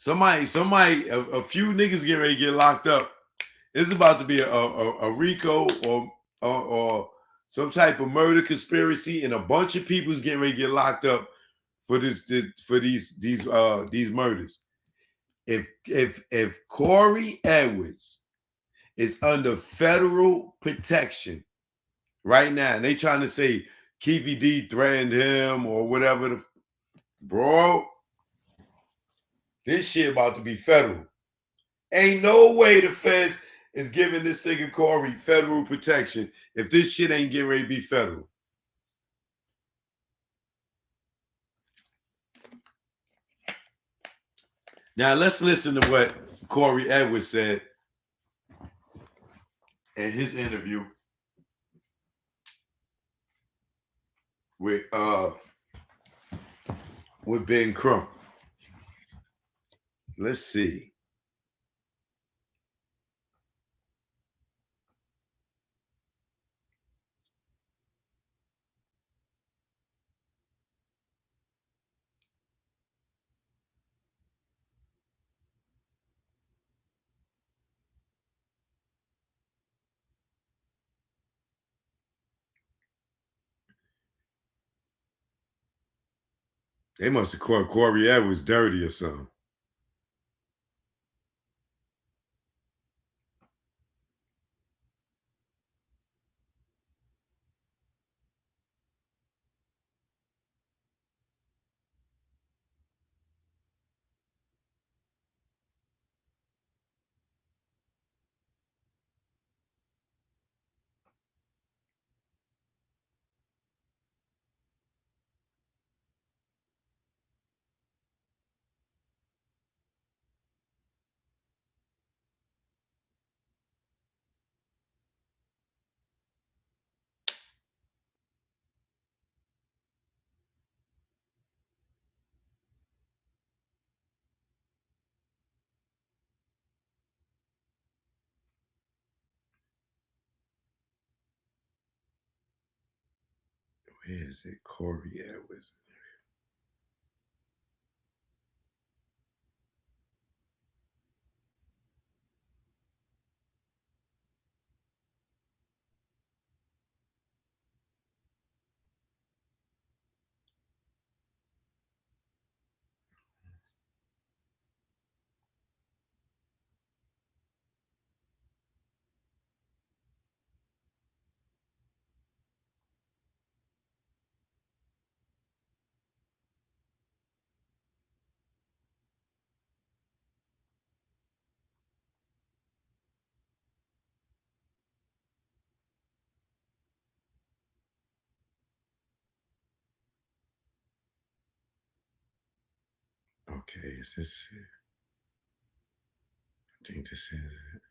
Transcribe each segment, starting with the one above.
a few niggas getting ready to get locked up. It's about to be a RICO or some type of murder conspiracy, and a bunch of people's getting ready to get locked up for these murders. If Corey Edwards is under federal protection right now, and they trying to say Keefe D threatened him or whatever, bro, this shit about to be federal. Ain't no way the feds is giving this nigga Corey federal protection if this shit ain't getting ready to be federal. Now let's listen to what Corey Edwards said in his interview with Ben Crump. Let's see. They must have called Corey Edwards dirty or something. Where is it? Corey Edwards. Okay, is this it? I think this is it.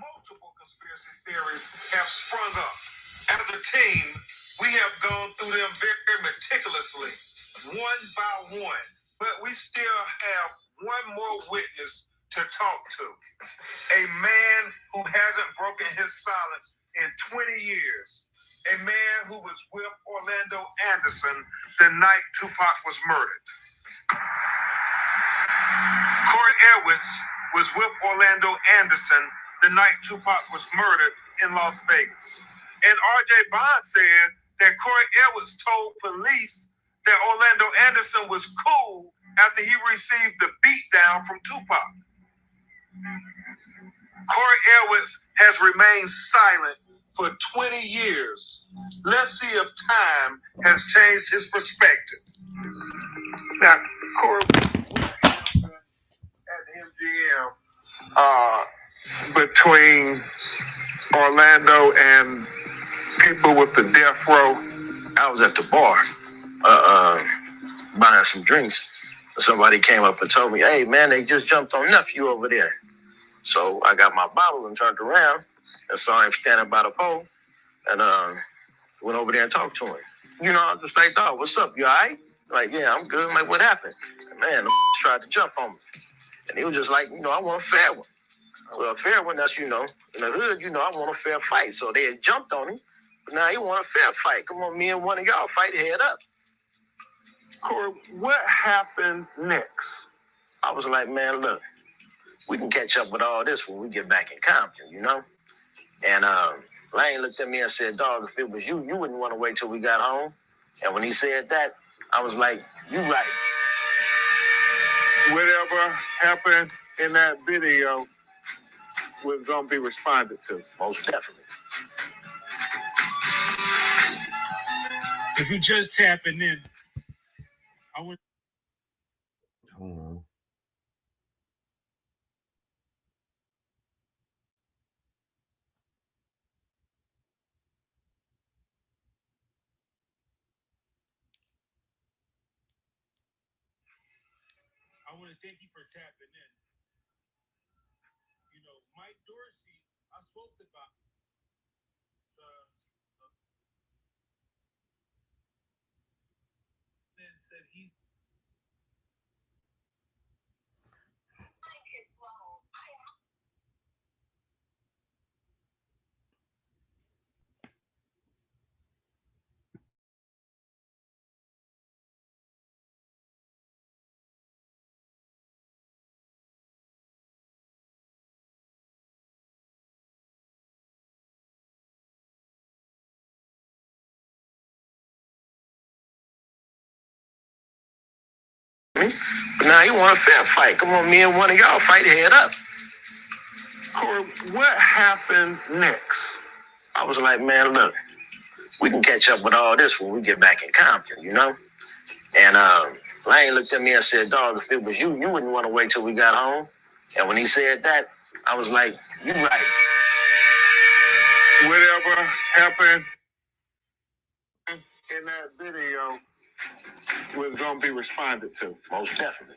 Multiple conspiracy theories have sprung up. As a team, we have gone through them very meticulously, one by one. But we still have one more witness to talk to. A man who hasn't broken his silence in 20 years. A man who was with Orlando Anderson the night Tupac was murdered. Corey Edwards was with Orlando Anderson the night Tupac was murdered in Las Vegas. And R.J. Bond said that Corey Edwards told police that Orlando Anderson was cool after he received the beatdown from Tupac. Corey Edwards has remained silent for 20 years. Let's see if time has changed his perspective. Now, Corey, at the MGM, between Orlando and people with the death row. I was at the bar buying some drinks. Somebody came up and told me, "Hey, man, they just jumped on nephew over there." So I got my bottle and turned around and saw him standing by the pole and went over there and talked to him. You know, I was just like, "Dog, what's up? You all right?" Like, "Yeah, I'm good." I'm like, "What happened?" "Man, the tried to jump on me." And he was just like, I want a fair one. Well, a fair one, that's, in the hood, I want a fair fight. So they had jumped on him. But now he want a fair fight. Come on, me and one of y'all fight head up. Corey, what happened next? I was like, man, look, we can catch up with all this when we get back in Compton. And Lane looked at me and said, dog, if it was you, you wouldn't want to wait till we got home. And when he said that, I was like, you right. Whatever happened in that video was going to be responded to. Most definitely. If you just tapping in, I want. Hold on. I want to thank you for tapping in. Mike Dorsey, I spoke about. Said he's. But now he want a fair fight. Come on, me and one of y'all fight head up. Corey, what happened next? I was like, man, look, we can catch up with all this when we get back in Compton. And Lane looked at me and said, dog, if it was you, you wouldn't want to wait till we got home. And when he said that, I was like, you right. Whatever happened in that video was going to be responded to. Most definitely.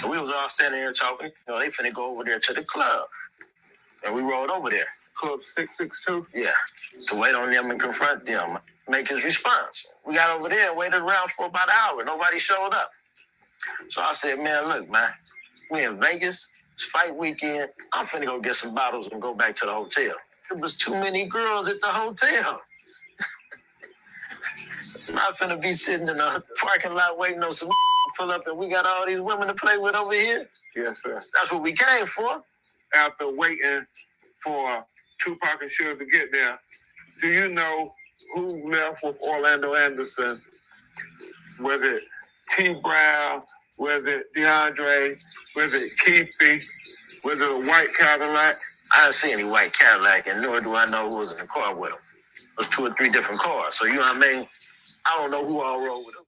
So we was all standing here talking. They finna go over there to the club. And we rode over there. Club 662? Yeah. To wait on them and confront them. Make his response. We got over there and waited around for about an hour. Nobody showed up. So I said, man, look, man. We in Vegas. It's fight weekend. I'm finna go get some bottles and go back to the hotel. There was too many girls at the hotel. I'm not finna be sitting in a parking lot waiting on some pull up and we got all these women to play with over here. Yes, sir. That's what we came for. After waiting for Tupac and Suge to get there, do you know who left with Orlando Anderson? Was it T. Brown? Was it DeAndre? Was it Keefe? Was it a white Cadillac? I didn't see any white Cadillac, and nor do I know who was in the car with him. It was 2 or 3 different cars. So, you know what I mean? I don't know who all rode with him.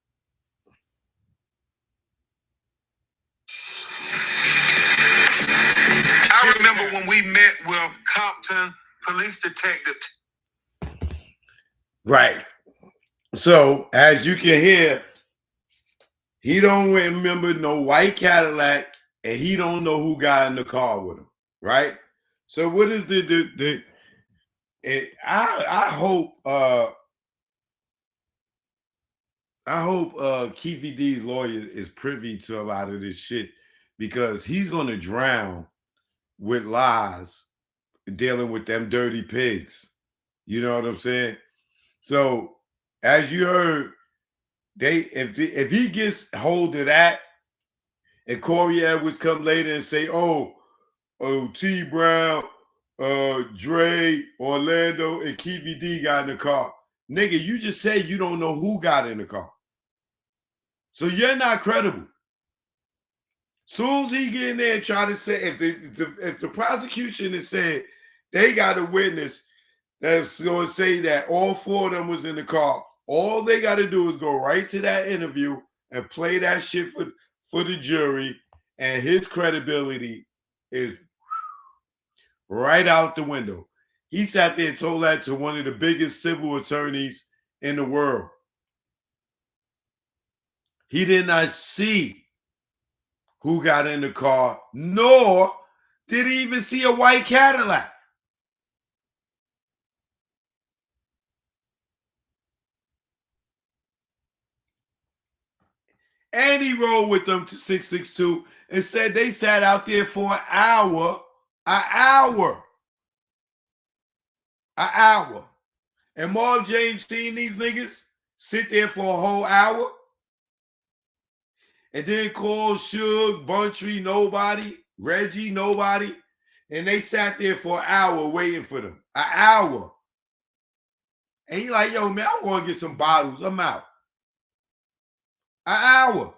I remember when we met with Compton police detective. Right. So as you can hear, he don't remember no white Cadillac, and he don't know who got in the car with him. Right. So what is the I hope Keefe D's lawyer is privy to a lot of this shit, because he's gonna drown with lies dealing with them dirty pigs. You know what I'm saying? So as you heard, if he gets hold of that, and Corey Edwards come later and say, oh, T Brown, Dre, Orlando, and Keefe D got in the car. Nigga, you just said you don't know who got in the car. So you're not credible. Soon as he get in there and try to say, if the prosecution is saying they got a witness that's going to say that all 4 of them was in the car, all they got to do is go right to that interview and play that shit for the jury, and his credibility is right out the window. He sat there and told that to one of the biggest civil attorneys in the world. He did not see who got in the car, nor did he even see a white Cadillac. And he rode with them to 662 and said they sat out there for an hour. An hour. An hour. And Marv James seen these niggas sit there for a whole hour and then call Suge, Buntry, nobody, Reggie, nobody. And they sat there for an hour waiting for them. An hour. And he like, yo, man, I want to get some bottles. I'm out. An hour.